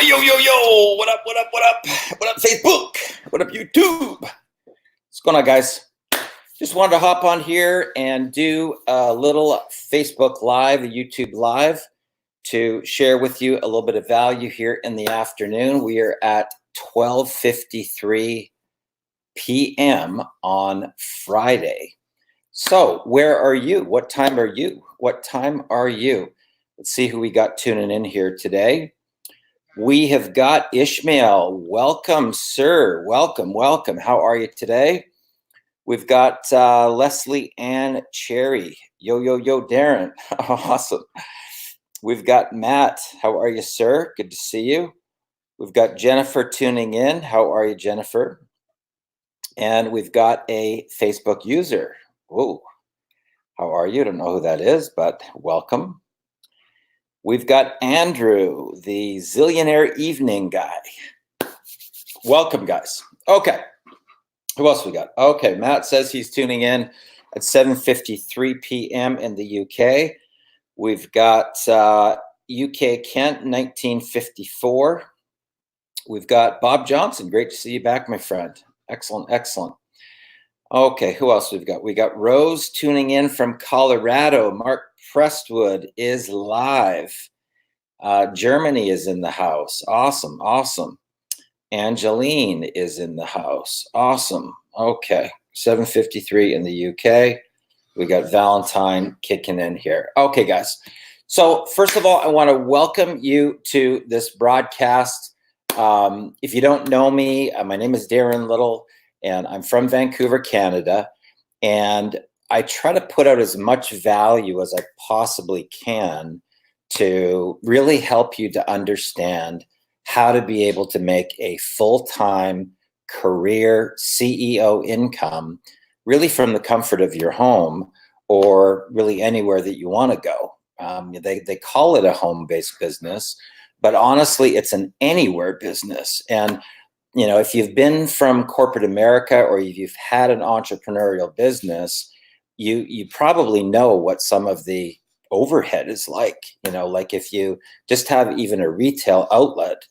Yo, yo, yo, what up, what up, what up? What up, Facebook? What up, YouTube? What's going on, guys? Just wanted to hop on here and do a little Facebook Live, a YouTube Live, to share with you a little bit of value here in the afternoon. We are at 12:53 p.m. on Friday. So where are you? What time are you? What time are you? Let's see who we got tuning in here today. We have got Ishmael. Welcome, sir. Welcome, welcome. How are you today? We've got Leslie Ann Cherry. Yo, yo, yo, Darren. Awesome. We've got Matt. How are you, sir? Good to see you. We've got Jennifer tuning in. How are you, Jennifer? And we've got a Facebook user. Whoa. How are you? I don't know who that is, but welcome. We've got Andrew, the Zillionaire Evening guy. Welcome, guys. Okay. Who else we got? Okay, Matt says he's tuning in at 7:53 p.m. in the UK. We've got UK Kent, 1954. We've got Bob Johnson. Great to see you back, my friend. Excellent, excellent. Okay, who else we've got? We got Rose tuning in from Colorado. Mark Prestwood is live. Germany is in the house. Awesome, awesome. Angeline is in the house. Awesome. Okay, 7:53 in the UK. We got Valentine kicking in here. Okay, guys. So first of all, I want to welcome you to this broadcast. If you don't know me, my name is Darren Little, and I'm from Vancouver, Canada. And I try to put out as much value as I possibly can to really help you to understand how to be able to make a full-time career CEO income, really from the comfort of your home or really anywhere that you want to go. They call it a home-based business, but honestly, it's an anywhere business. And you know, if you've been from corporate America or you've had an entrepreneurial business, you probably know what some of the overhead is like. You know, like if you just have even a retail outlet,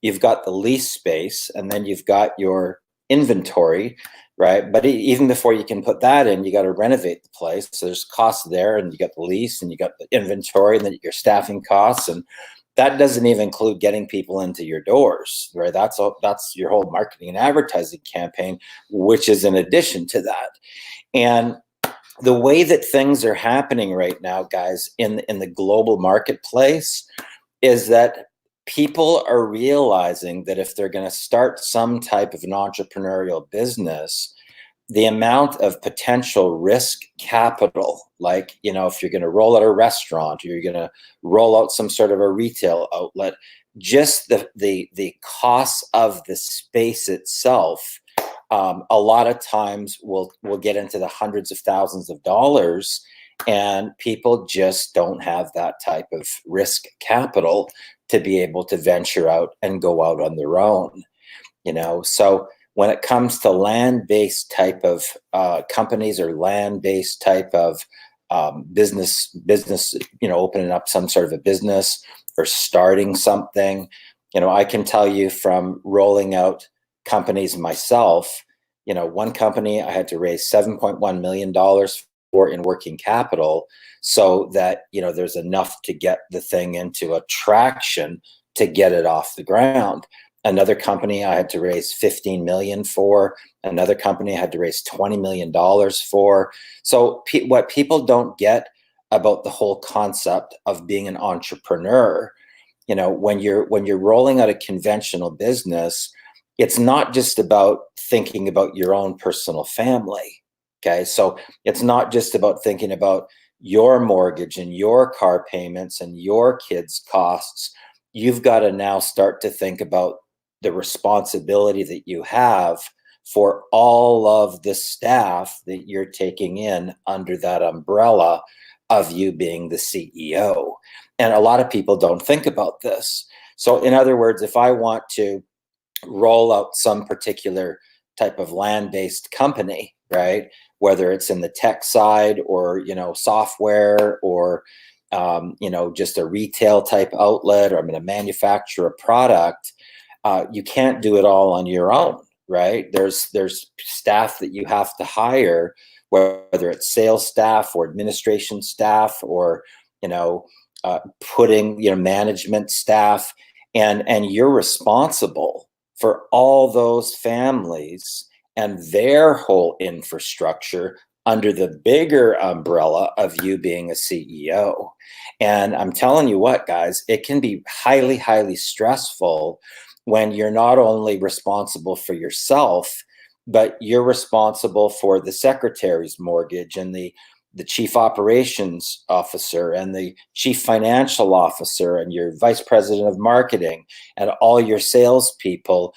you've got the lease space and then you've got your inventory, right? But even before you can put that in, you got to renovate the place. So there's costs there, and you got the lease and you got the inventory and then your staffing costs, and that doesn't even include getting people into your doors, right? That's your whole marketing and advertising campaign, which is in addition to that. And the way that things are happening right now, guys, in the global marketplace, is that people are realizing that if they're going to start some type of an entrepreneurial business, the amount of potential risk capital, like, you know, if you're going to roll out a restaurant or you're going to roll out some sort of a retail outlet, just the cost of the space itself, a lot of times will get into the hundreds of thousands of dollars, and people just don't have that type of risk capital to be able to venture out and go out on their own, you know. So when it comes to land-based type of companies or land-based type of business, you know, opening up some sort of a business or starting something, you know, I can tell you from rolling out companies myself, you know, one company I had to raise $7.1 million for in working capital so that, you know, there's enough to get the thing into a traction to get it off the ground. Another company I had to raise $15 million for. Another company I had to raise $20 million for. So what people don't get about the whole concept of being an entrepreneur, you know, when you're rolling out a conventional business, it's not just about thinking about your own personal family. Okay, so it's not just about thinking about your mortgage and your car payments and your kids' costs. You've got to now start to think about the responsibility that you have for all of the staff that you're taking in under that umbrella of you being the CEO. And a lot of people don't think about this. So in other words, if I want to roll out some particular type of land-based company, right, whether it's in the tech side or, you know, software or, just a retail type outlet, or I'm going to manufacture a product, you can't do it all on your own, right? There's staff that you have to hire, whether it's sales staff or administration staff, or putting management staff, and you're responsible for all those families and their whole infrastructure under the bigger umbrella of you being a CEO. And I'm telling you what, guys, it can be highly, highly stressful when you're not only responsible for yourself, but you're responsible for the secretary's mortgage, and the chief operations officer, and the chief financial officer, and your vice president of marketing, and all your salespeople.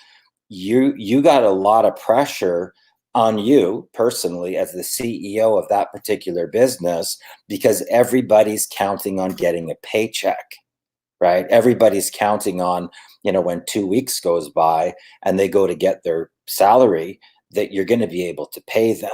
You got a lot of pressure on you personally as the CEO of that particular business, because everybody's counting on getting a paycheck, right? Everybody's counting on, when 2 weeks goes by and they go to get their salary, that you're going to be able to pay them.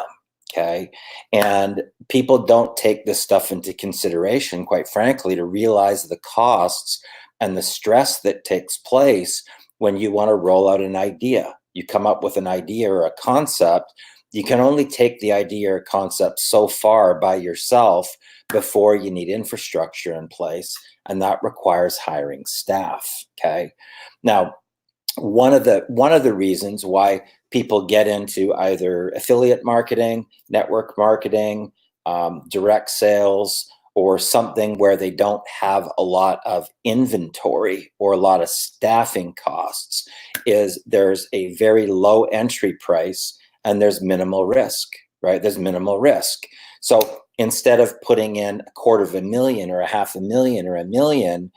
Okay. And people don't take this stuff into consideration, quite frankly, to realize the costs and the stress that takes place when you want to roll out an idea. You come up with an idea or a concept. You can only take the idea or concept so far by yourself before you need infrastructure in place. And that requires hiring staff. Okay. Now, one of the reasons why people get into either affiliate marketing, network marketing, direct sales, or something where they don't have a lot of inventory or a lot of staffing costs, is there's a very low entry price and there's minimal risk, right? There's minimal risk. So instead of putting in $250,000 or $500,000 or $1 million,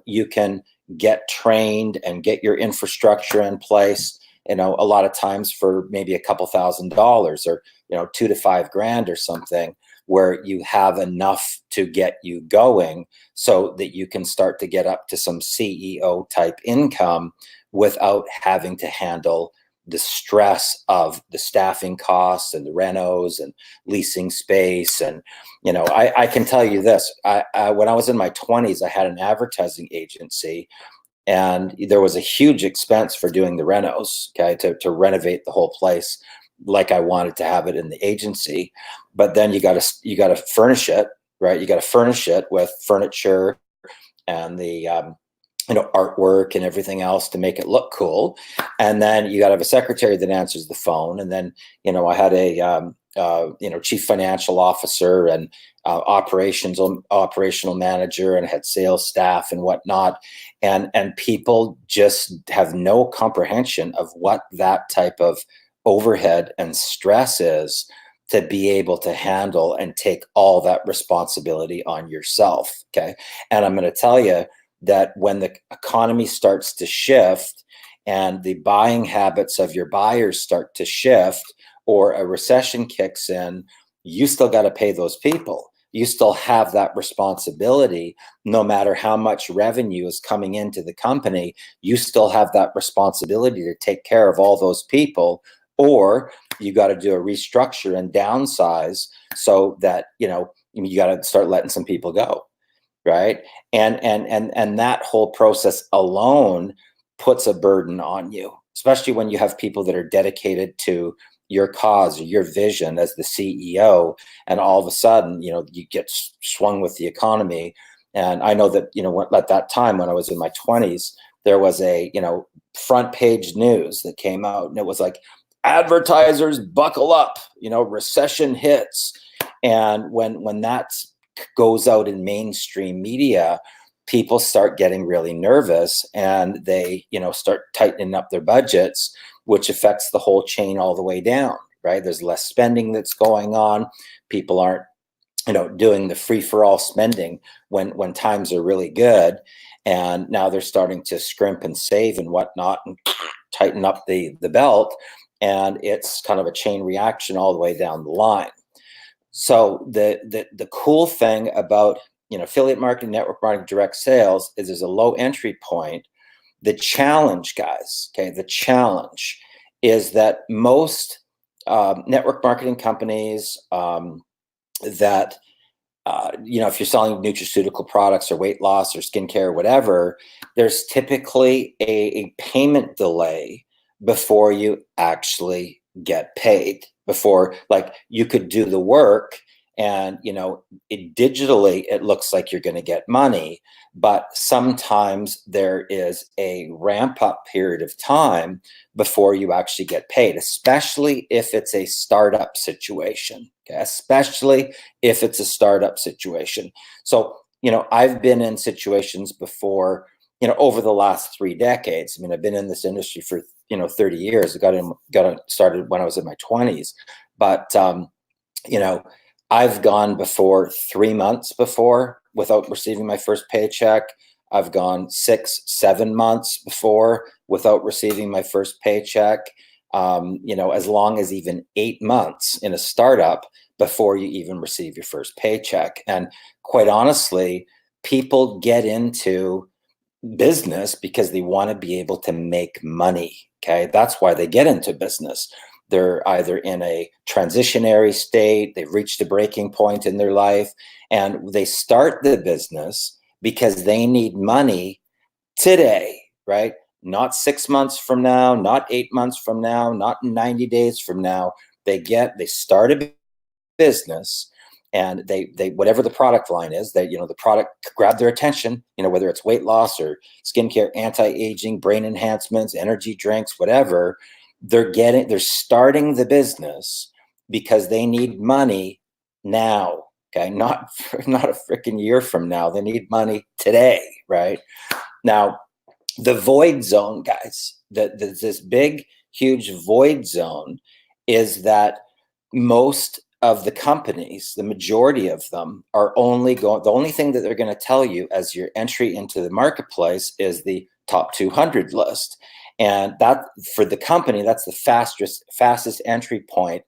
you can get trained and get your infrastructure in place, a lot of times for maybe a couple $1,000s, or, $2,000 to $5,000 or something, where you have enough to get you going so that you can start to get up to some CEO type income without having to handle the stress of the staffing costs and the renos and leasing space. And, I can tell you this, when I was in my 20s, I had an advertising agency, and there was a huge expense for doing the renos, okay, to renovate the whole place like I wanted to have it in the agency. But then you got to furnish it, right? You got to furnish it with furniture and the artwork and everything else to make it look cool. And then you got to have a secretary that answers the phone. And then, I had a chief financial officer and operational manager, and had sales staff and whatnot. And people just have no comprehension of what that type of overhead and stress is, to be able to handle and take all that responsibility on yourself. Okay. And I'm going to tell you that when the economy starts to shift and the buying habits of your buyers start to shift, or a recession kicks in, you still got to pay those people. You still have that responsibility. No matter how much revenue is coming into the company, you still have that responsibility to take care of all those people, or you got to do a restructure and downsize so that, you got to start letting some people go. Right. And that whole process alone puts a burden on you, especially when you have people that are dedicated to your cause or your vision as the CEO. And all of a sudden, you get swung with the economy. And I know that, at that time when I was in my 20s, there was a, front page news that came out, and it was like, advertisers buckle up, recession hits. And when that goes out in mainstream media, people start getting really nervous, and they, start tightening up their budgets, which affects the whole chain all the way down, right? There's less spending that's going on. People aren't, doing the free for all spending when times are really good. And now they're starting to scrimp and save and whatnot, and tighten up the belt. And it's kind of a chain reaction all the way down the line. So the cool thing about, affiliate marketing, network marketing, direct sales is there's a low entry point. The challenge, guys, okay, the challenge is that most network marketing companies that if you're selling nutraceutical products or weight loss or skincare or whatever, there's typically a payment delay before you actually get paid. Before, like, you could do the work and digitally it looks like you're going to get money, but sometimes there is a ramp up period of time before you actually get paid, especially if it's a startup situation. Okay? Especially if it's a startup situation. So, I've been in situations before, over the last 3 decades. I mean, I've been in this industry for, 30 years. I got started when I was in my 20s. But, I've gone before 3 months before without receiving my first paycheck. I've gone 6, 7 months before without receiving my first paycheck. As long as even 8 months in a startup before you even receive your first paycheck. And quite honestly, people get into business because they want to be able to make money. Okay. That's why they get into business. They're either in a transitionary state, they've reached a breaking point in their life, and they start the business because they need money today, right? Not 6 months from now, not 8 months from now, not 90 days from now. They start a business, and they whatever the product line is, that the product grab their attention, whether it's weight loss or skincare, anti-aging, brain enhancements, energy drinks, whatever. They're starting the business because they need money now. Okay, not a freaking year from now. They need money today, right? Now, the void zone, guys, this big, huge void zone is that most of the companies, the majority of them, are the only thing that they're going to tell you as your entry into the marketplace is the top 200 list. And that, for the company, that's the fastest entry point,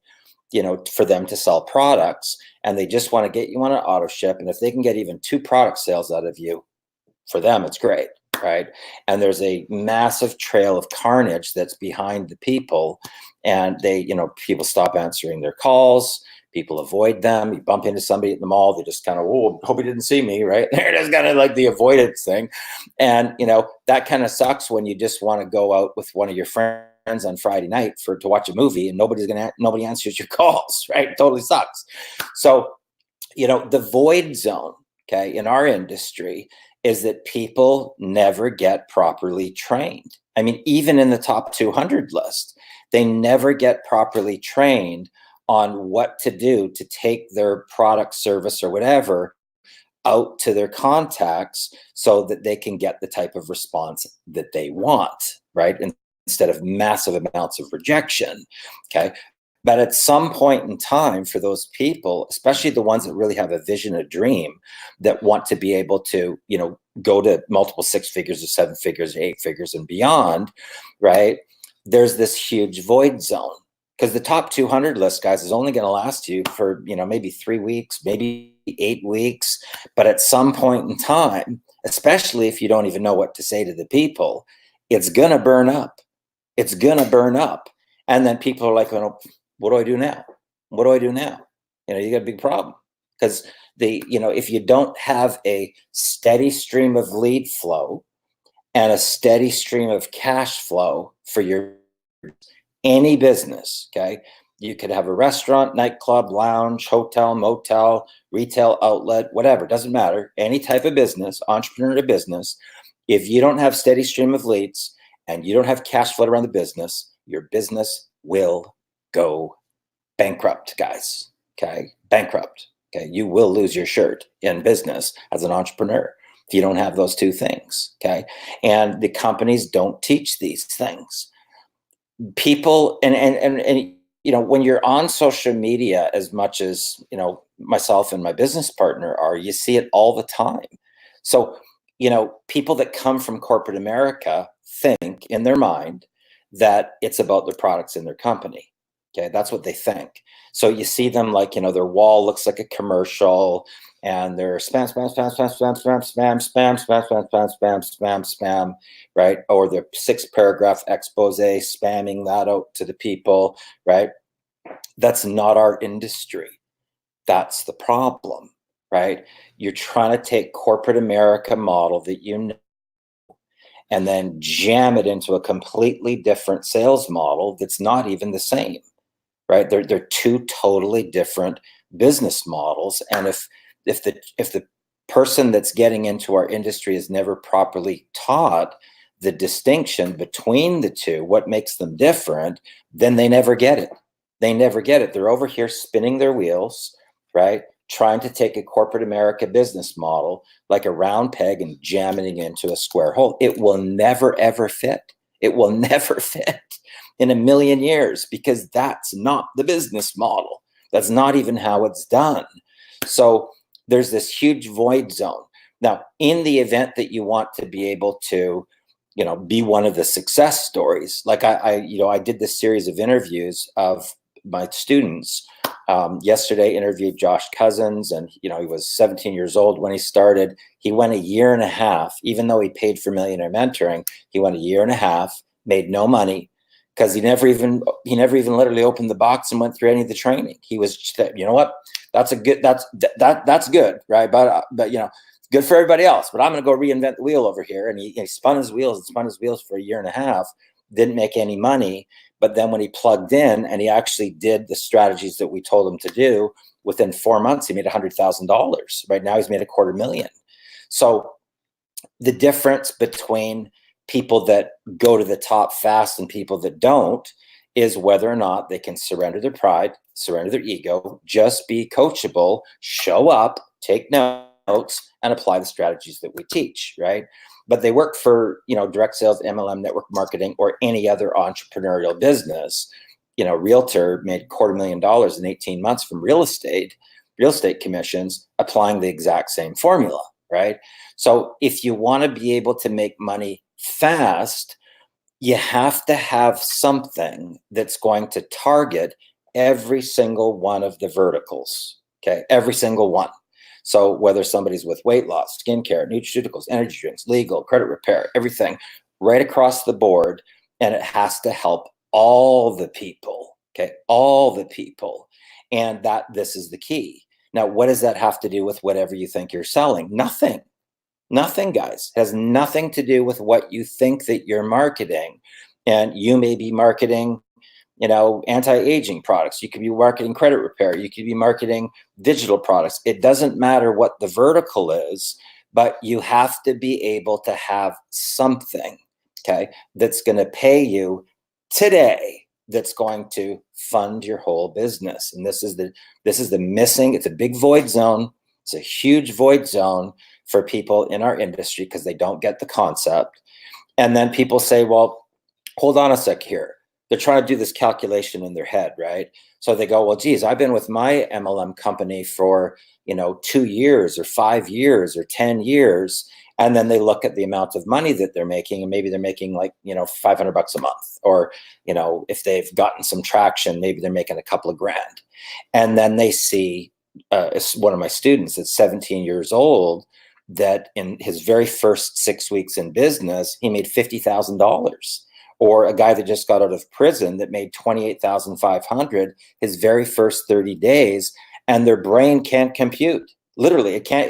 for them to sell products. And they just want to get you on an auto ship. And if they can get even 2 product sales out of you, for them, it's great. Right. And there's a massive trail of carnage that's behind the people. And people stop answering their calls. People avoid them. You bump into somebody at the mall, they just kind of, oh, hope he didn't see me, right? There it is, kind of like the avoidance thing. And, that kind of sucks when you just want to go out with one of your friends on Friday night to watch a movie and nobody answers your calls, right? It totally sucks. So, the void zone, okay, in our industry is that people never get properly trained. I mean, even in the top 200 list, they never get properly trained on what to do to take their product, service, or whatever out to their contacts so that they can get the type of response that they want, right? Instead of massive amounts of rejection. Okay. But at some point in time, for those people, especially the ones that really have a vision, a dream, that want to be able to, go to multiple 6 figures or 7 figures or 8 figures and beyond, right? There's this huge void zone, because the top 200 list, guys, is only going to last you for, maybe 3 weeks, maybe 8 weeks. But at some point in time, especially if you don't even know what to say to the people, it's going to burn up. It's going to burn up. And then people are like, what do I do now? What do I do now? You got a big problem, because if you don't have a steady stream of lead flow and a steady stream of cash flow for any business, okay, you could have a restaurant, nightclub, lounge, hotel, motel, retail outlet, whatever, doesn't matter. Any type of business, entrepreneur business, if you don't have steady stream of leads and you don't have cash flow around the business, your business will go bankrupt, guys. Okay. Bankrupt. Okay. You will lose your shirt in business as an entrepreneur if you don't have those 2 things. Okay. And the companies don't teach these things. People, and when you're on social media, as much as, myself and my business partner are, you see it all the time. So, people that come from corporate America think in their mind that it's about the products in their company. Okay, that's what they think. So you see them like, their wall looks like a commercial, and they're spam, spam, spam, spam, spam, spam, spam, spam, spam, spam, spam, spam, spam, spam, right? Or their 6-paragraph expose spamming that out to the people, right? That's not our industry. That's the problem, right? You're trying to take corporate America model that you know and then jam it into a completely different sales model that's not even the same, right? They're two totally different business models. And if the person that's getting into our industry is never properly taught the distinction between the two, what makes them different, then they never get it. They never get it. They're over here spinning their wheels, right? Trying to take a corporate America business model like a round peg and jamming it into a square hole. It will never, ever fit. It will never fit in a million years because that's not the business model. That's not even how it's done. So there's this huge void zone. Now, in the event that you want to be able to, be one of the success stories, like I did this series of interviews of my students. Yesterday interviewed Josh Cousins, and he was 17 years old when he started. He went a year and a half, even though he paid for Millionaire Mentoring. He went a year and a half, made no money, because he never even literally opened the box and went through any of the training. He was just, what, that's good, right? But good for everybody else. But I'm going to go reinvent the wheel over here. And he spun his wheels for a year and a half, didn't make any money. But then when he plugged in and he actually did the strategies that we told him to do, within 4 months, he made $100,000. Right now, he's made $250,000. So the difference between people that go to the top fast and people that don't is whether or not they can surrender their pride, surrender their ego, just be coachable, show up, take notes, and apply the strategies that we teach, right? But they work for, direct sales, MLM, network marketing, or any other entrepreneurial business. Realtor made $250,000 in 18 months from real estate commissions, applying the exact same formula, right? So if you want to be able to make money fast, you have to have something that's going to target every single one of the verticals, okay? Every single one. So whether somebody's with weight loss, skincare, nutraceuticals, energy drinks, legal, credit repair, everything right across the board, and it has to help all the people, okay? All the people. And this is the key. Now, what does that have to do with whatever you think you're selling? Nothing. Nothing, guys. It has nothing to do with what you think that you're marketing. And you may be marketing, anti-aging products. You could be marketing credit repair. You could be marketing digital products. It doesn't matter what the vertical is, but you have to be able to have something, okay, that's going to pay you today, that's going to fund your whole business. And this is the missing, it's a big void zone. It's a huge void zone for people in our industry because they don't get the concept. And then people say, well, hold on a sec here. They're trying to do this calculation in their head, right? So they go, well, geez, I've been with my MLM company for, 2 years or 5 years or 10 years. And then they look at the amount of money that they're making, and maybe they're making like, $500 a month, or, if they've gotten some traction, maybe they're making a couple of grand. And then they see one of my students that's 17 years old, that in his very first 6 weeks in business, he made $50,000. Or a guy that just got out of prison that made $28,500 his very first 30 days, and their brain can't compute. Literally, it can't.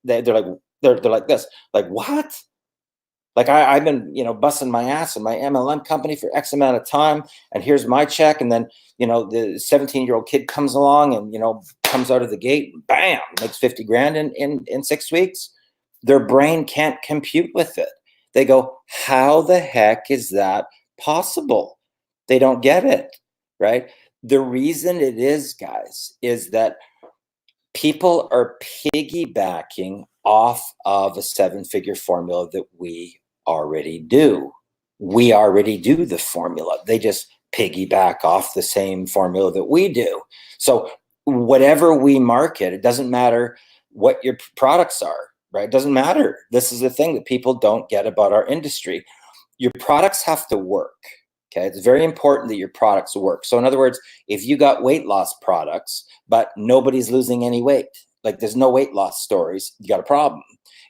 They're like this. Like, what? Like I've been, busting my ass in my MLM company for X amount of time, and here's my check. And then, the 17-year-old kid comes along and, comes out of the gate, and bam, makes 50 grand in 6 weeks. Their brain can't compute with it. They go, how the heck is that possible? They don't get it, right? The reason it is, guys, is that people are piggybacking off of a 7-figure formula that we already do. We already do the formula. They just piggyback off the same formula that we do. So whatever we market, it doesn't matter what your products are, right? It doesn't matter. This is the thing that people don't get about our industry. Your products have to work. Okay, it's very important that your products work. So in other words, if you got weight loss products, but nobody's losing any weight, like there's no weight loss stories, you got a problem.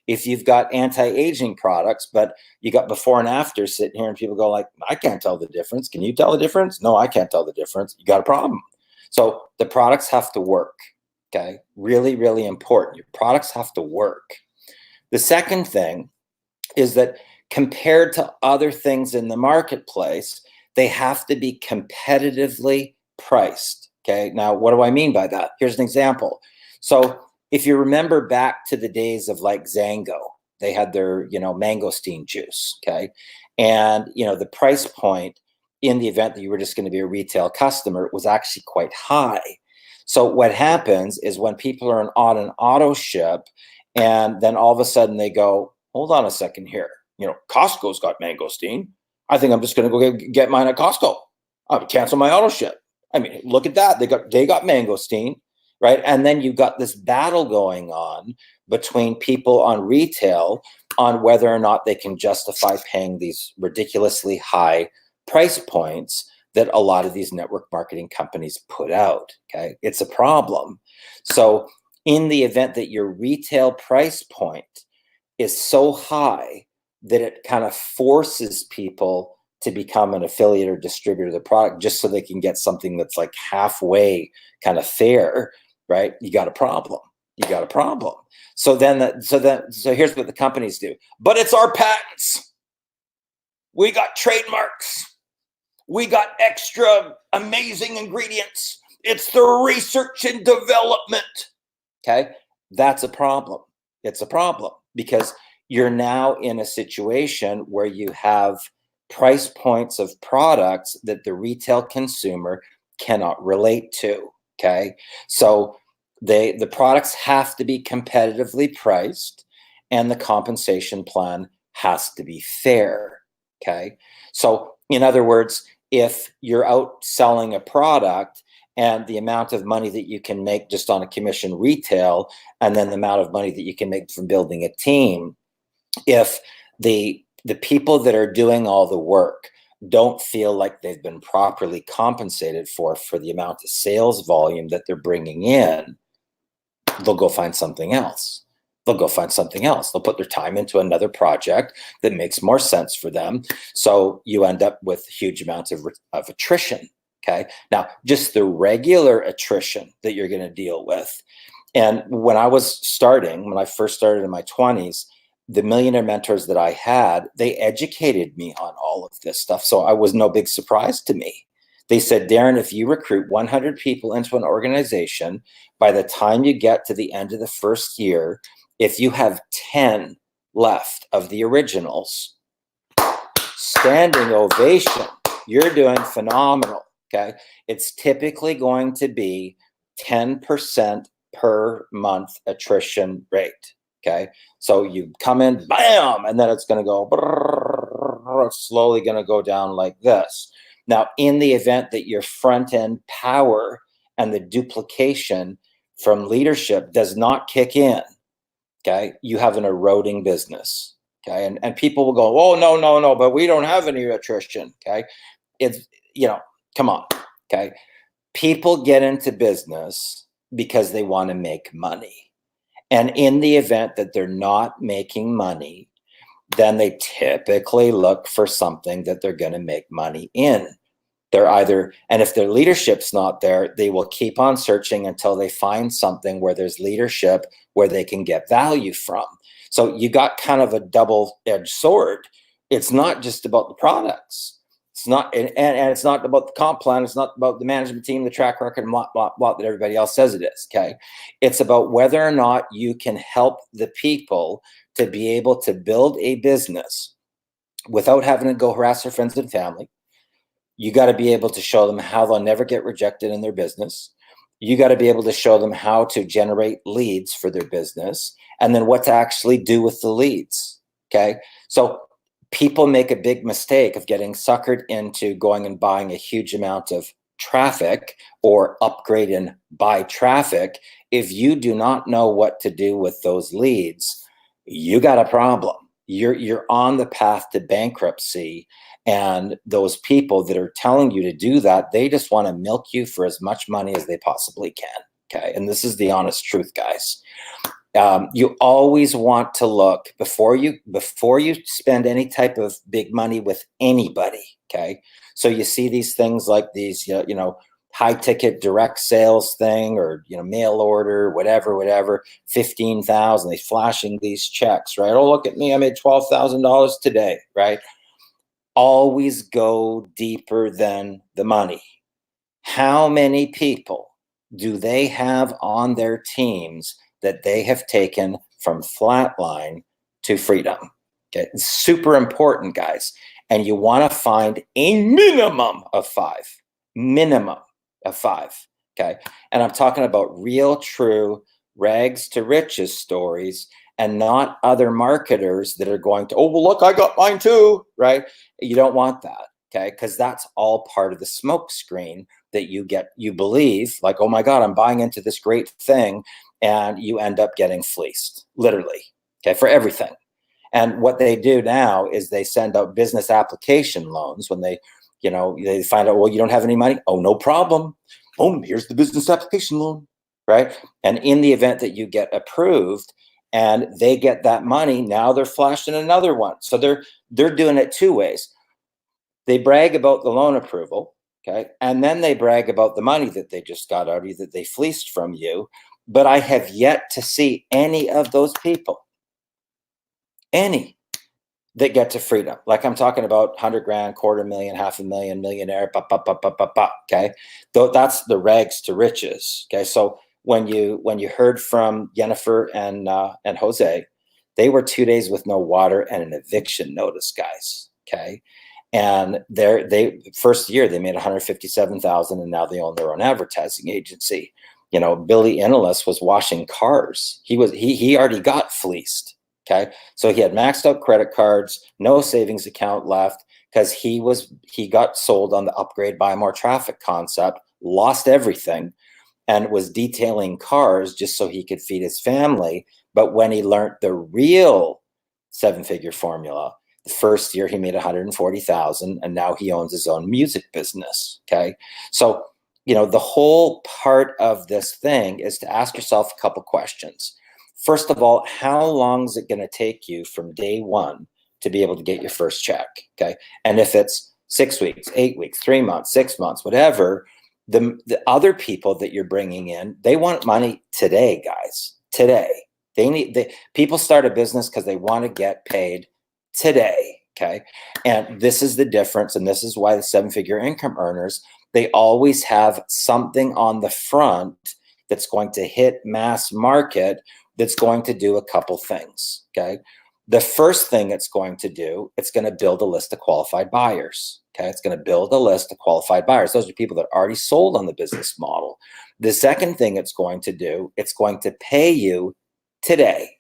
If you've got anti-aging products, but you got before and after sitting here and people go like, I can't tell the difference. Can you tell the difference? No, I can't tell the difference. You got a problem. So the products have to work. Okay, really, really important. Your products have to work. The second thing is that compared to other things in the marketplace, they have to be competitively priced. Okay, now what do I mean by that? Here's an example. So if you remember back to the days of like Zango, they had their, mangosteen juice. Okay, and the price point in the event that you were just going to be a retail customer was actually quite high. So what happens is when people are on an auto ship, and then all of a sudden they go, hold on a second here. Costco's got mangosteen. I think I'm just going to go get mine at Costco. I would cancel my auto ship. I mean, look at that. They got mangosteen, right? And then you've got this battle going on between people on retail on whether or not they can justify paying these ridiculously high price points that a lot of these network marketing companies put out. Okay, it's a problem. So in the event that your retail price point is so high that it kind of forces people to become an affiliate or distributor of the product just so they can get something that's like halfway kind of fair, right? You got a problem. You got a problem. So here's what the companies do. But it's our patents. We got trademarks. We got extra amazing ingredients. It's the research and development. Okay, that's a problem. It's a problem because you're now in a situation where you have price points of products that the retail consumer cannot relate to. Okay, so the products have to be competitively priced, and the compensation plan has to be fair. Okay, so in other words, if you're out selling a product and the amount of money that you can make just on a commission retail, and then the amount of money that you can make from building a team, if the people that are doing all the work don't feel like they've been properly compensated for the amount of sales volume that they're bringing in, they'll go find something else. They'll go find something else. They'll put their time into another project that makes more sense for them. So you end up with huge amounts of attrition. Okay. Now, just the regular attrition that you're going to deal with. And when I first started in my 20s, the millionaire mentors that I had, they educated me on all of this stuff. So it was no big surprise to me. They said, Darren, if you recruit 100 people into an organization, by the time you get to the end of the first year, if you have 10 left of the originals, standing ovation, you're doing phenomenal. Okay. It's typically going to be 10% per month attrition rate. Okay. So you come in, bam, and then it's going to go slowly going to go down like this. Now, in the event that your front end power and the duplication from leadership does not kick in, okay, you have an eroding business. Okay. And people will go, oh, no, but we don't have any attrition. Okay. It's, come on. Okay. People get into business because they want to make money. And in the event that they're not making money, then they typically look for something that they're going to make money in. And if their leadership's not there, they will keep on searching until they find something where there's leadership where they can get value from. So you got kind of a double-edged sword. It's not just about the products. It's not, and it's not about the comp plan. It's not about the management team, the track record, and blah, blah, blah, that everybody else says it is. Okay. It's about whether or not you can help the people to be able to build a business without having to go harass their friends and family. You got to be able to show them how they'll never get rejected in their business. You got to be able to show them how to generate leads for their business and then what to actually do with the leads. Okay. So people make a big mistake of getting suckered into going and buying a huge amount of traffic or upgrade and buy traffic. If you do not know what to do with those leads, you got a problem. You're on the path to bankruptcy. And those people that are telling you to do that, they just want to milk you for as much money as they possibly can. Okay. And this is the honest truth, guys. You always want to look before you spend any type of big money with anybody. Okay. So you see these things like these, high ticket direct sales thing, or, you know, mail order, whatever, 15,000, they flashing these checks, right? Oh, look at me, I made $12,000 today, right? Always go deeper than the money. How many people do they have on their teams that they have taken from flatline to freedom? Okay, it's super important, guys. And you want to find a minimum of 5, minimum of 5. Okay. And I'm talking about real, true rags to riches stories, and not other marketers that are going to, oh, well, look, I got mine too, right? You don't want that. Okay. Because that's all part of the smoke screen that you get. You believe like, oh my God, I'm buying into this great thing. And you end up getting fleeced, literally. Okay. For everything. And what they do now is they send out business application loans when they, you know, they find out, well, you don't have any money. Oh, no problem. Boom, here's the business application loan, right? And in the event that you get approved and they get that money, now they're flashing another one. So they're doing it 2 ways. They brag about the loan approval, okay? And then they brag about the money that they just got out of you, that they fleeced from you. But I have yet to see any of those people, any, that get to freedom. Like I'm talking about 100 grand, $250,000, $500,000, millionaire, okay? Though that's the rags to riches, okay? So when you heard from Jennifer and Jose, they were 2 days with no water and an eviction notice, guys, okay? And they first year they made 157,000, and now they own their own advertising agency. You know, Billy Innelis was washing cars. He already got fleeced. Okay, so he had maxed out credit cards, no savings account left, because he got sold on the upgrade, buy more traffic concept, lost everything, and was detailing cars just so he could feed his family. But when he learned the real 7-figure formula, the first year he made 140,000, and now he owns his own music business. Okay, so you know the whole part of this thing is to ask yourself a couple questions. First of all, how long is it going to take you from day one to be able to get your first check? Okay. And if it's 6 weeks, 8 weeks, 3 months, 6 months, whatever, the other people that you're bringing in, they want money today, guys, today. People start a business because they want to get paid today. Okay. And this is the difference. And this is why the 7-figure income earners, they always have something on the front that's going to hit mass market, that's going to do a couple things, okay? The first thing it's going to do, it's going to build a list of qualified buyers, okay? It's going to build a list of qualified buyers. Those are people that are already sold on the business model. The second thing it's going to do, it's going to pay you today.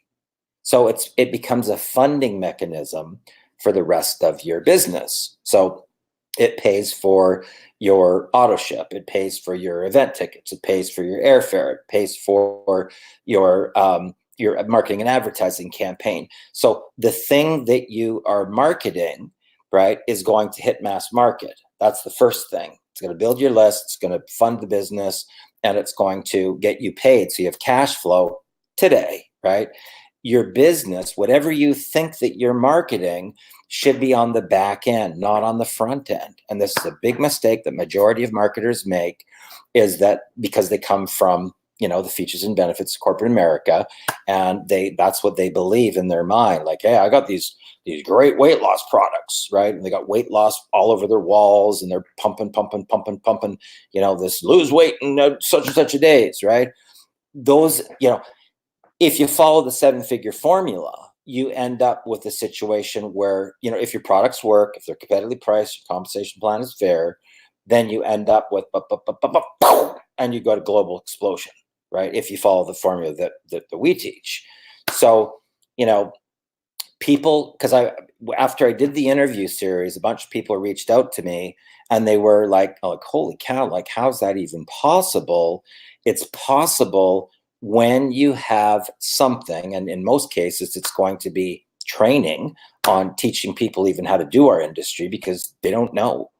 So it becomes a funding mechanism for the rest of your business. So it pays for your auto ship, it pays for your event tickets, it pays for your airfare, it pays for your marketing and advertising campaign. So the thing that you are marketing, right, is going to hit mass market. That's the first thing. It's going to build your list, it's going to fund the business, and it's going to get you paid. So you have cash flow today, right? Your business, whatever you think that you're marketing, should be on the back end, not on the front end. And this is a big mistake that majority of marketers make, is that because they come from, you know, the features and benefits of corporate America, and that's what they believe in their mind. Like, hey, I got these great weight loss products, right? And they got weight loss all over their walls, and they're pumping, you know, this lose weight in such and such a days, right? Those, you know, if you follow the 7-figure formula, you end up with a situation where, you know, if your products work, if they're competitively priced, your compensation plan is fair, then you end up with, and you go to global explosion, right? If you follow the formula that we teach. So, you know, people, because after I did the interview series, a bunch of people reached out to me, and they were like, oh, like, holy cow, like, how's that even possible? It's possible when you have something, and in most cases, it's going to be training on teaching people even how to do our industry, because they don't know.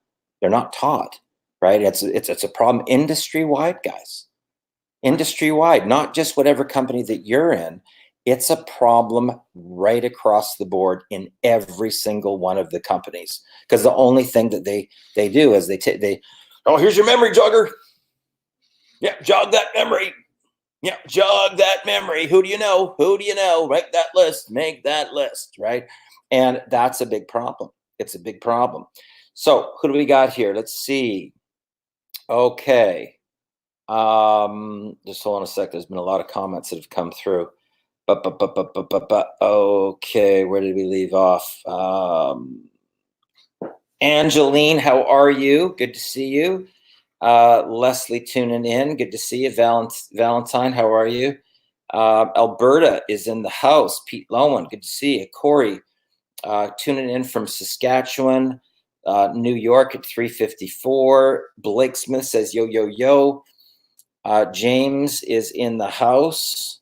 They're not taught, right? It's a problem industry-wide, guys. Industry-wide, not just whatever company that you're in. It's a problem right across the board in every single one of the companies, because the only thing that they do is they oh, here's your memory jogger. Yeah, jog that memory. Yeah, jog that memory. Who do you know? Who do you know? Write that list, make that list, right? And that's a big problem. It's a big problem. So who do we got here? Let's see. Okay. Just hold on a sec. There's been a lot of comments that have come through. Okay, where did we leave off? Angeline, how are you? Good to see you. Leslie tuning in. Good to see you. Valentine, how are you? Alberta is in the house. Pete Lowen, good to see you. Corey, tuning in from Saskatchewan. New York at 3:54. Blake Smith says, yo, yo, yo. James is in the house.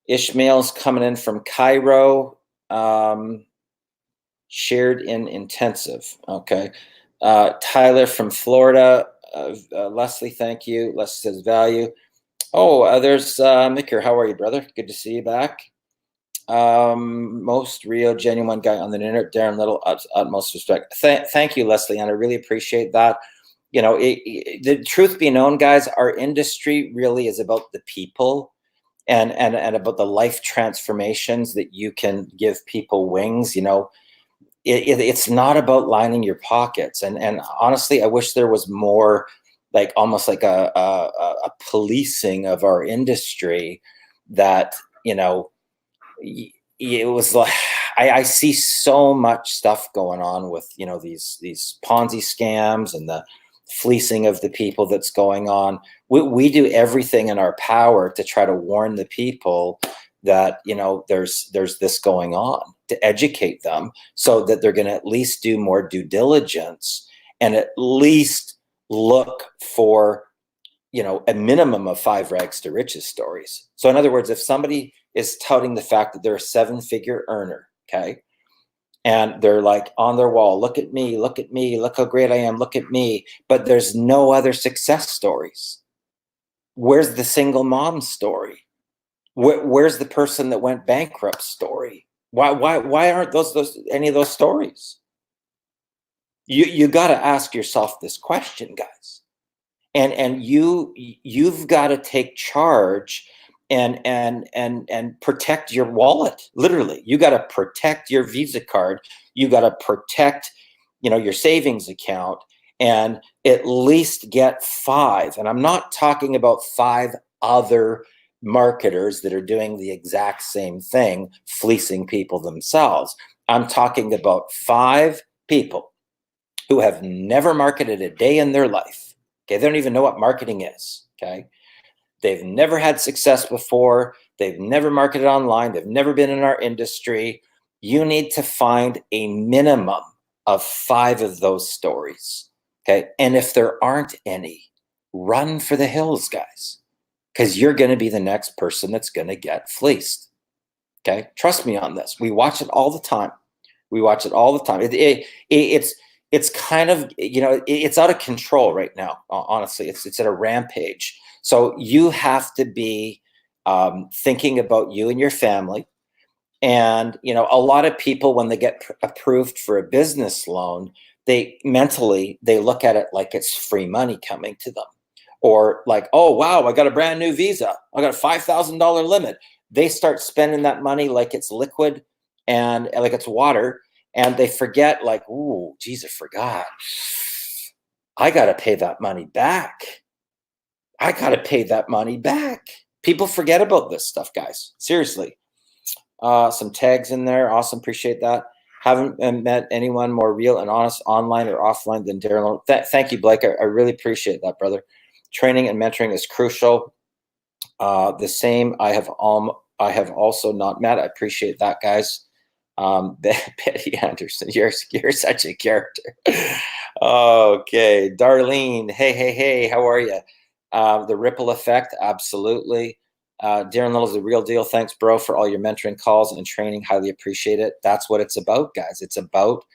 Ishmael's coming in from Cairo. Shared in intensive. Okay. Tyler from Florida. Leslie, thank you. Leslie says value. Oh, there's Micker. How are you, brother? Good to see you back. Most real, genuine guy on the internet. Darren Little, utmost respect. Thank you, Leslie, and I really appreciate that. You know, the truth be known, guys, our industry really is about the people and about the life transformations that you can give people wings. You know, it's not about lining your pockets. And honestly, I wish there was more, like almost like a policing of our industry that, you know, it was like I see so much stuff going on with, you know, these Ponzi scams and the fleecing of the people that's going on. We do everything in our power to try to warn the people that, you know, there's this going on, to educate them so that they're going to at least do more due diligence and at least look for, you know, a minimum of 5 rags to riches stories. So in other words, if somebody is touting the fact that they're a 7-figure earner, okay, and they're like on their wall, look at me, look how great I am, look at me, but there's no other success stories. Where's the single mom story? Where's the person that went bankrupt story? Why aren't those any of those stories? You got to ask yourself this question, guys. And you've got to take charge and protect your wallet. Literally, you got to protect your Visa card. You got to protect, you know, your savings account, and at least get 5. And I'm not talking about 5 other marketers that are doing the exact same thing, fleecing people themselves. I'm talking about 5 people who have never marketed a day in their life. Okay, they don't even know what marketing is. Okay, they've never had success before. They've never marketed online. They've never been in our industry. You need to find a minimum of 5 of those stories. Okay, and if there aren't any, run for the hills, guys, because you're going to be the next person that's going to get fleeced. Okay, trust me on this. We watch it all the time. We watch it all the time. It's kind of, you know, it's out of control right now. Honestly, it's at a rampage. So you have to be thinking about you and your family. And, you know, a lot of people, when they get approved for a business loan, they mentally, they look at it like it's free money coming to them. Or like, oh, wow, I got a brand new Visa. I got a $5,000 limit. They start spending that money like it's liquid and like it's water. And they forget, like, ooh, geez, I forgot. I got to pay that money back. I got to pay that money back. People forget about this stuff, guys. Seriously. Some tags in there. Awesome. Appreciate that. Haven't met anyone more real and honest online or offline than Darren. Thank you, Blake. I really appreciate that, brother. Training and mentoring is crucial. The same. I have also not met. I appreciate that, guys. Betty Anderson, you're such a character. Okay, Darlene, hey, how are you? The ripple effect, absolutely. Darren Little is the real deal. Thanks, bro, for all your mentoring calls and training. Highly appreciate it. That's what it's about, guys. It's about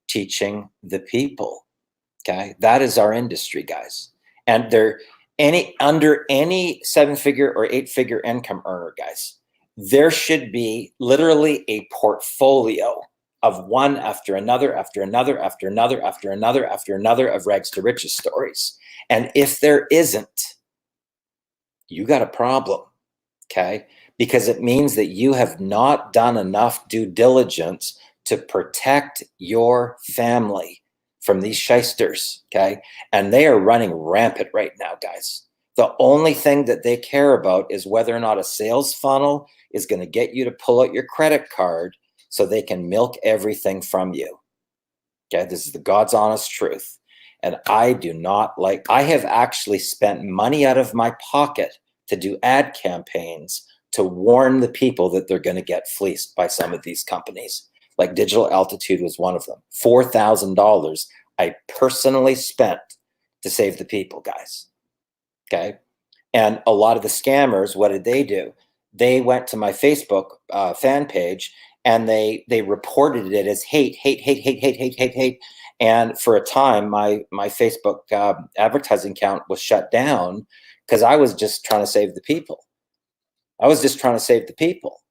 teaching the people. Okay, that is our industry, guys. And they're under any 7-figure or 8-figure income earner, guys, there should be literally a portfolio of one after another, after another, after another, after another, after another of rags to riches stories. And if there isn't, you got a problem, okay? Because it means that you have not done enough due diligence to protect your family from these shysters, okay? And they are running rampant right now, guys. The only thing that they care about is whether or not a sales funnel is going to get you to pull out your credit card so they can milk everything from you. Okay, this is the God's honest truth. And I do not like, I have actually spent money out of my pocket to do ad campaigns to warn the people that they're going to get fleeced by some of these companies. Like Digital Altitude was one of them. $4,000 I personally spent to save the people, guys. Okay. And a lot of the scammers, what did they do? They went to my Facebook fan page and they reported it as hate. And for a time, my Facebook advertising account was shut down because I was just trying to save the people. I was just trying to save the people.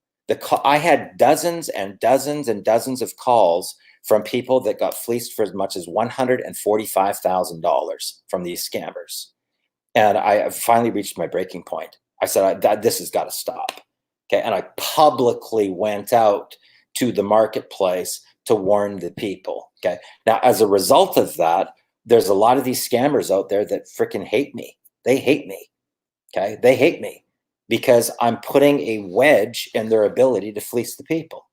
I had dozens and dozens and dozens of calls from people that got fleeced for as much as $145,000 from these scammers. And I finally reached my breaking point. I said, this has got to stop. Okay. And I publicly went out to the marketplace to warn the people. Okay. Now, as a result of that, there's a lot of these scammers out there that freaking hate me. They hate me. Okay. They hate me because I'm putting a wedge in their ability to fleece the people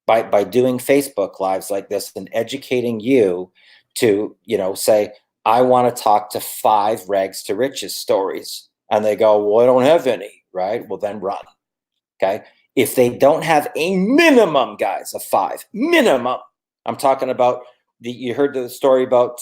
by doing Facebook lives like this and educating you to, say, I want to talk to 5 rags to riches stories. And they go, well, I don't have any, right? Well, then run. Okay. If they don't have a minimum, guys, of 5, minimum, I'm talking about you heard the story about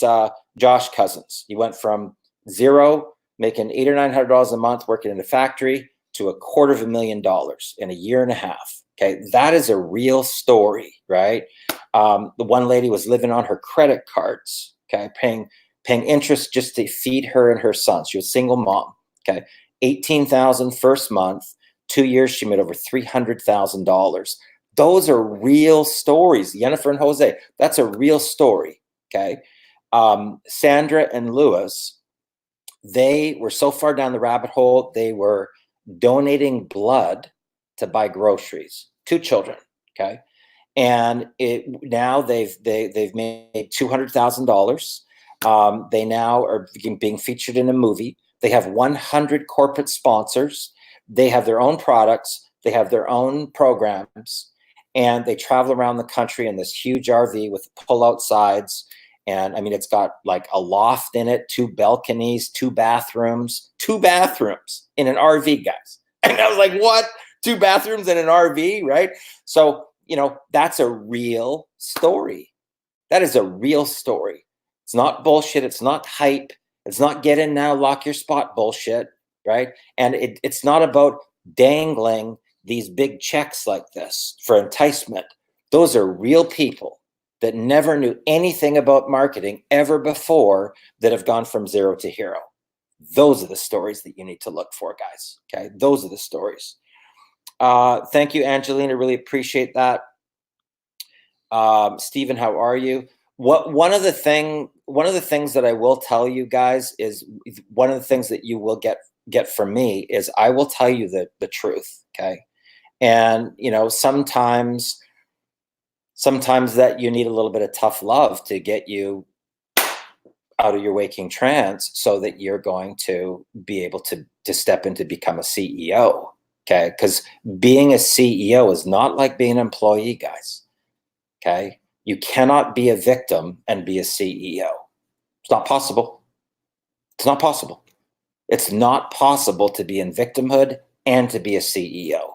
Josh Cousins. He went from 0, making $800 or $900 a month, working in a factory, to $250,000 in a year and a half. Okay. That is a real story, right? The one lady was living on her credit cards, okay, paying interest just to feed her and her son. She was a single mom. Okay. $18,000 first month, 2 years, she made over $300,000. Those are real stories. Jennifer and Jose, that's a real story. Okay. Sandra and Lewis, they were so far down the rabbit hole, they were donating blood to buy groceries. 2 children. Okay. And now they've made $200,000. They now are being featured in a movie. They have 100 corporate sponsors. They have their own products. They have their own programs. And they travel around the country in this huge RV with pull-out sides. And I mean, it's got like a loft in it, 2 balconies, 2 bathrooms in an RV, guys. And I was like, what? 2 bathrooms in an RV, right? So, that's a real story. That is a real story. It's not bullshit. It's not hype. It's not get in now, lock your spot bullshit, right? And it's not about dangling these big checks like this for enticement. Those are real people that never knew anything about marketing ever before that have gone from 0 to hero. Those are the stories that you need to look for, guys. Okay, those are the stories. Thank you, Angelina. Really appreciate that. Stephen, how are you? One of the things that I will tell you guys is one of the things that you will get from me is I will tell you the truth. Okay. And, sometimes that you need a little bit of tough love to get you out of your waking trance so that you're going to be able to step into become a CEO. Okay. Because being a CEO is not like being an employee, guys. Okay. You cannot be a victim and be a CEO. It's not possible. It's not possible. It's not possible to be in victimhood and to be a CEO.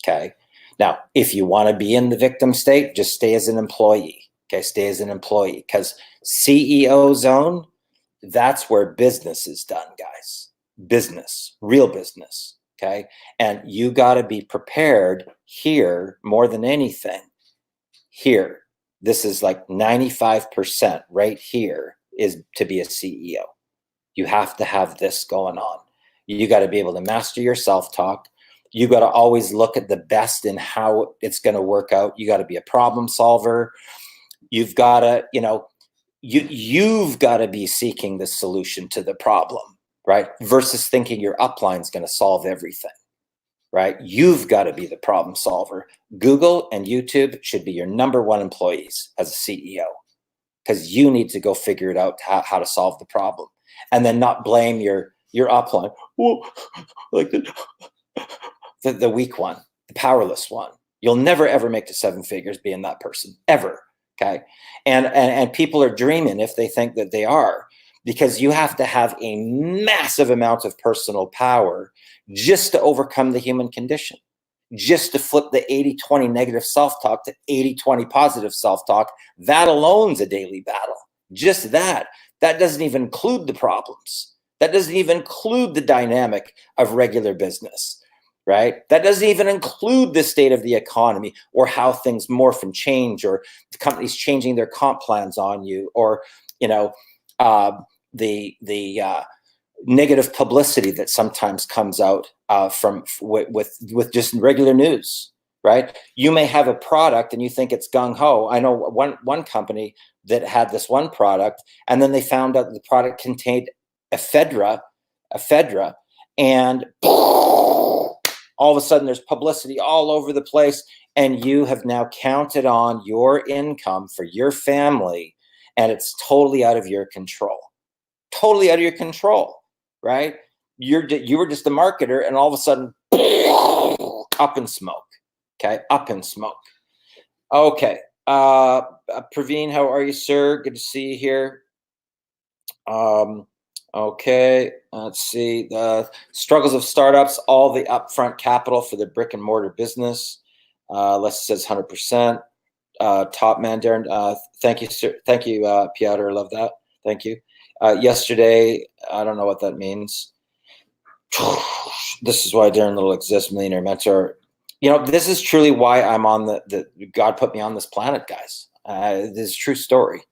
Okay. Now, if you want to be in the victim state, just stay as an employee. Okay. Stay as an employee because CEO zone, that's where business is done, guys. Business, real business. Okay. And you got to be prepared here more than anything. Here, this is like 95% right here is to be a CEO. You have to have this going on. You got to be able to master your self-talk. You got to always look at the best in how it's going to work out. You got to be a problem solver. You've got to, you've got to be seeking the solution to the problem, right? Versus thinking your upline is going to solve everything, right? You've got to be the problem solver. Google and YouTube should be your #1 employees as a CEO, because you need to go figure it out how to solve the problem, and then not blame your upline. Well, like the weak one, the powerless one. You'll never ever make to 7 figures being that person, ever. Okay. And people are dreaming if they think that they are, because you have to have a massive amount of personal power just to overcome the human condition, just to flip the 80-20 negative self-talk to 80-20 positive self-talk. That alone's a daily battle. Just that. That doesn't even include the problems. That doesn't even include the dynamic of regular business, right? That doesn't even include the state of the economy, or how things morph and change, or the companies changing their comp plans on you, or, the negative publicity that sometimes comes out with just regular news, right? You may have a product and you think it's gung ho. I know one company that had this one product, and then they found out the product contained ephedra, and all of a sudden there's publicity all over the place, and you have now counted on your income for your family, and it's totally out of your control. Totally out of your control, right? You were just a marketer, and all of a sudden, up in smoke. Okay, up in smoke. Okay, Praveen, how are you, sir? Good to see you here. Okay, let's see. The struggles of startups, all the upfront capital for the brick and mortar business. Les says 100%. Top man, Darren. Thank you, sir. Thank you, Piotr. Love that. Thank you. Yesterday, I don't know what that means. This is why Darren Little exists, Millionaire Mentor. This is truly why I'm on the God put me on this planet, guys. This is a true story.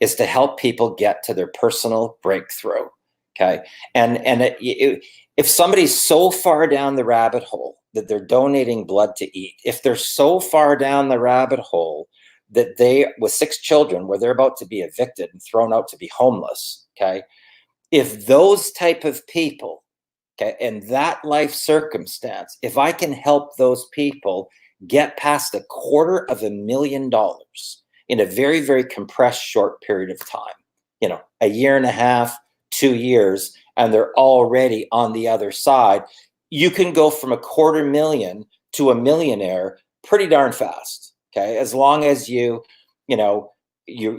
Is to help people get to their personal breakthrough. Okay, and if somebody's so far down the rabbit hole that they're donating blood to eat, if they're so far down the rabbit hole that they, with 6 children, where they're about to be evicted and thrown out to be homeless, okay, if those type of people, okay, in that life circumstance, if I can help those people get past $250,000 in a very, very compressed short period of time, a year and a half, 2 years, and they're already on the other side, you can go from $250,000 to a millionaire pretty darn fast. Okay, as long as you're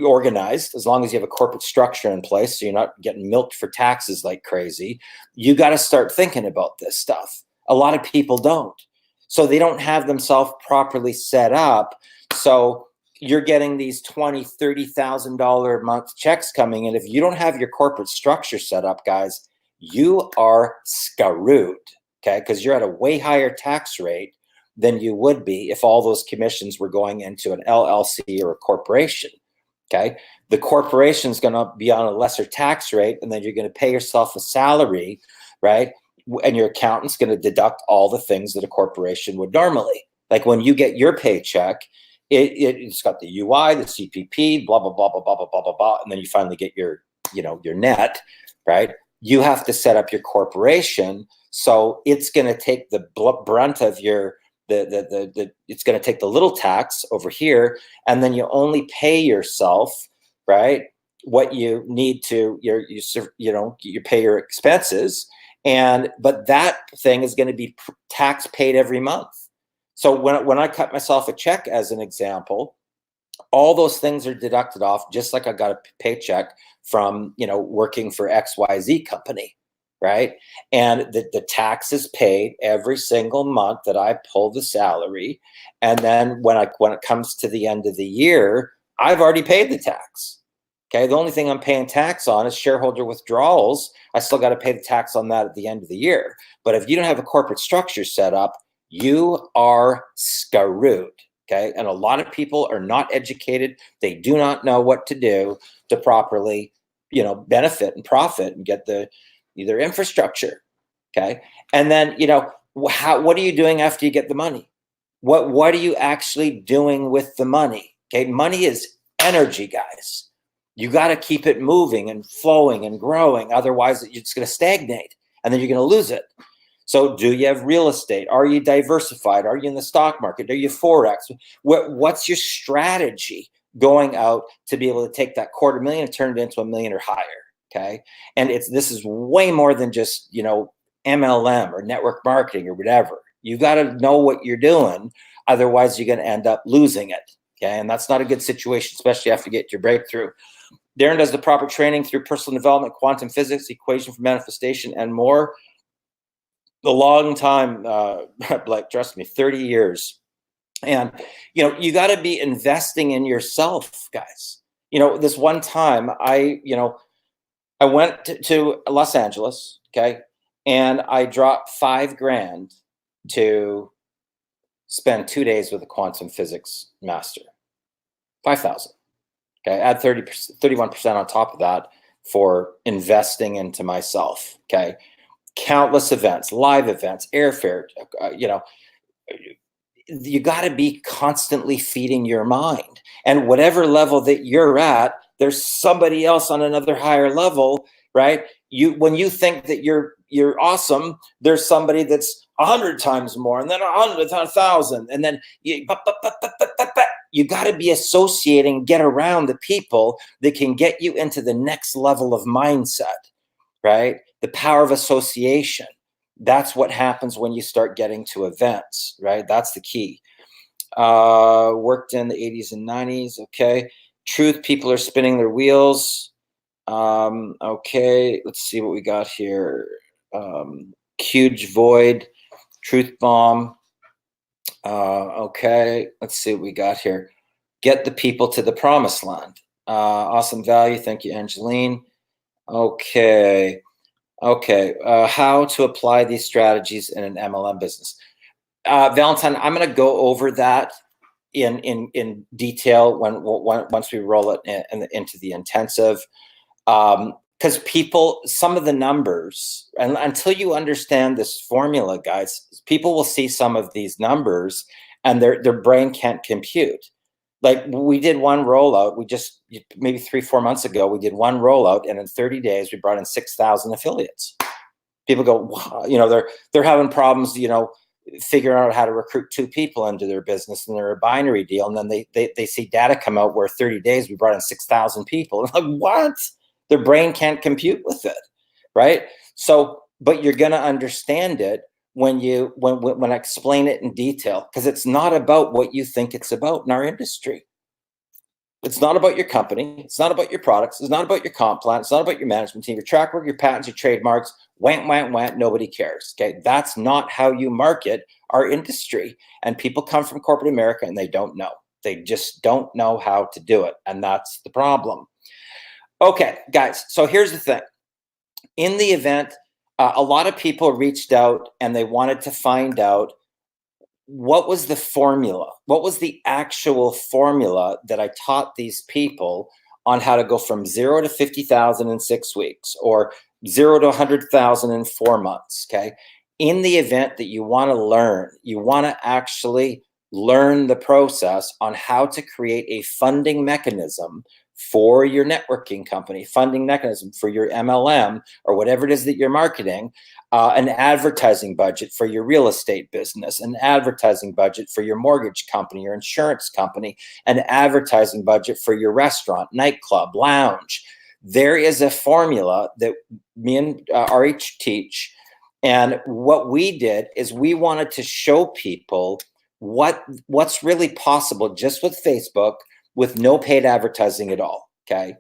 organized, as long as you have a corporate structure in place, so you're not getting milked for taxes like crazy. You got to start thinking about this stuff. A lot of people don't, so they don't have themselves properly set up. So you're getting these $20,000, $30,000 a month checks coming in. If you don't have your corporate structure set up, guys, you are screwed. Okay, because you're at a way higher tax rate than you would be if all those commissions were going into an LLC or a corporation. Okay, the corporation is going to be on a lesser tax rate, and then you're going to pay yourself a salary, right? And your accountant's going to deduct all the things that a corporation would normally. Like when you get your paycheck, it's got the UI, the CPP, blah blah blah blah blah blah blah blah blah, and then you finally get your net, right? You have to set up your corporation, so it's going to take the brunt of your it's going to take the little tax over here, and then you only pay yourself, right, what you need to you pay your expenses, but that thing is going to be tax paid every month. So when I cut myself a check, as an example, all those things are deducted off, just like I got a paycheck from working for XYZ company. Right. And the tax is paid every single month that I pull the salary. And then when it comes to the end of the year, I've already paid the tax. Okay. The only thing I'm paying tax on is shareholder withdrawals. I still got to pay the tax on that at the end of the year. But if you don't have a corporate structure set up, you are screwed. Okay. And a lot of people are not educated. They do not know what to do to properly, benefit and profit and get either infrastructure, okay? And then, what are you doing after you get the money? What are you actually doing with the money? Okay, money is energy, guys. You got to keep it moving and flowing and growing. Otherwise, it's going to stagnate and then you're going to lose it. So do you have real estate? Are you diversified? Are you in the stock market? Are you Forex? What's your strategy going out to be able to take that $250,000 and turn it into $1 million or higher? Okay. And this is way more than just, MLM or network marketing or whatever. You got to know what you're doing. Otherwise, you're going to end up losing it. Okay. And that's not a good situation, especially after you get your breakthrough. Darren does the proper training through personal development, quantum physics, equation for manifestation, and more. A long time, like, trust me, 30 years. And, you got to be investing in yourself, guys. This one time I went to Los Angeles, okay, and I dropped $5,000 to spend 2 days with a quantum physics master. 5,000. Okay, add 31% on top of that for investing into myself. Okay, countless events, live events, airfare. You got to be constantly feeding your mind, and whatever level that you're at, there's somebody else on another higher level, right? When you think that you're awesome, there's somebody that's 100 times more, and then 100, 1,000, and then you got to be associating, get around the people that can get you into the next level of mindset, right? The power of association. That's what happens when you start getting to events, right? That's the key. Worked in the 80s and 90s. Okay. Truth, people are spinning their wheels. Okay. Let's see what we got here. Huge void, truth bomb. Okay. Let's see what we got here. Get the people to the promised land. Awesome value. Thank you, Angeline. Okay. Okay. How to apply these strategies in an MLM business. Valentine, I'm going to go over that in detail once we roll it into the intensive. Because some of the numbers, and until you understand this formula, guys, people will see some of these numbers and their brain can't compute. Like, we did one rollout. Maybe 3-4 months ago, we did one rollout, and in 30 days, we brought in 6,000 affiliates. People go, wow, they're having problems, figuring out how to recruit 2 people into their business, and they're a binary deal. And then they see data come out where 30 days we brought in 6,000 people. And like, what? Their brain can't compute with it, right? So, but you're going to understand it when I explain it in detail, because it's not about what you think it's about in our industry. It's not about your company. It's not about your products. It's not about your comp plan. It's not about your management team, your track record, your patents, your trademarks. Whant. Nobody cares. Okay. That's not how you market our industry. And people come from corporate America and they don't know. They just don't know how to do it. And that's the problem. Okay, guys. So here's the thing. In the event, a lot of people reached out and they wanted to find out what was the formula, what was the actual formula that I taught these people on how to go from 0 to 50,000 in 6 weeks, or 0 to 100,000 in 4 months. Okay. In the event that you want to learn, you want to actually learn the process on how to create a funding mechanism for your networking company, funding mechanism for your MLM or whatever it is that you're marketing, an advertising budget for your real estate business, an advertising budget for your mortgage company, your insurance company, an advertising budget for your restaurant, nightclub, lounge. There is a formula that me and RH teach. And what we did is we wanted to show people what's really possible just with Facebook, with no paid advertising at all. Okay.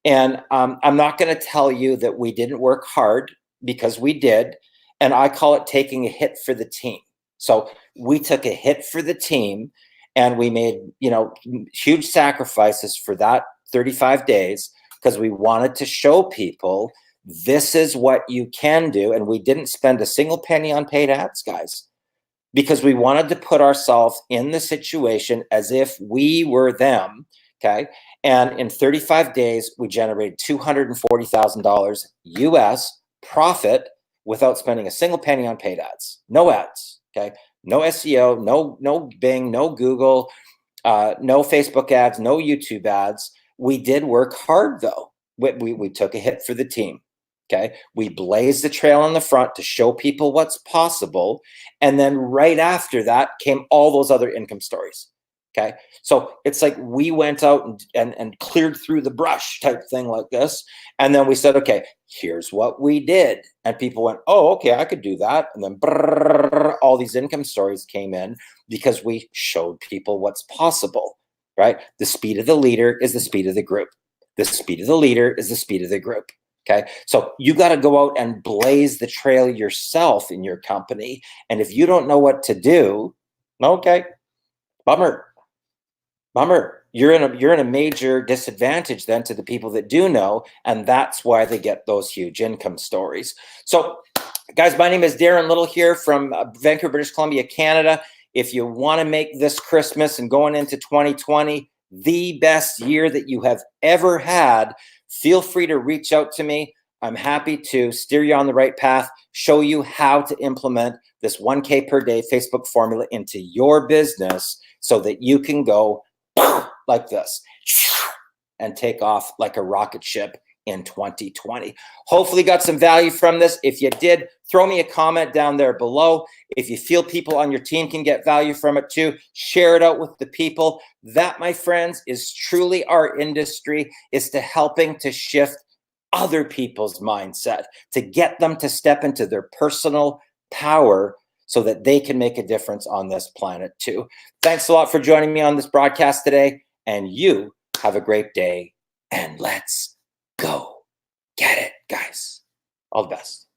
And I'm not going to tell you that we didn't work hard, because we did. And I call it taking a hit for the team. So we took a hit for the team, and we made, huge sacrifices for that 35 days, because we wanted to show people this is what you can do. And we didn't spend a single penny on paid ads, guys, because we wanted to put ourselves in the situation as if we were them. Okay. And in 35 days, we generated $240,000 US profit without spending a single penny on paid ads. No ads. Okay. No SEO, no Bing, no Google, no Facebook ads, no YouTube ads. We did work hard though. We took a hit for the team. Okay. We blazed the trail in the front to show people what's possible. And then right after that came all those other income stories. Okay. So it's like we went out and cleared through the brush type thing like this. And then we said, okay, here's what we did. And people went, oh, okay, I could do that. And then brrr, all these income stories came in because we showed people what's possible, right? The speed of the leader is the speed of the group. The speed of the leader is the speed of the group. Okay. So you got to go out and blaze the trail yourself in your company. And if you don't know what to do, okay, bummer. You're in a major disadvantage then to the people that do know, and that's why they get those huge income stories. So, guys, my name is Darren Little here from Vancouver, British Columbia, Canada. If you want to make this Christmas and going into 2020 the best year that you have ever had, feel free to reach out to me. I'm happy to steer you on the right path, show you how to implement this 1K per day Facebook formula into your business so that you can go like this and take off like a rocket ship in 2020. Hopefully got some value from this. If you did, throw me a comment down there below. If you feel people on your team can get value from it too, share it out with the people. That, my friends, is truly our industry, is to helping to shift other people's mindset, to get them to step into their personal power so that they can make a difference on this planet too. Thanks a lot for joining me on this broadcast today, and you have a great day, and let's go get it, guys. All the best.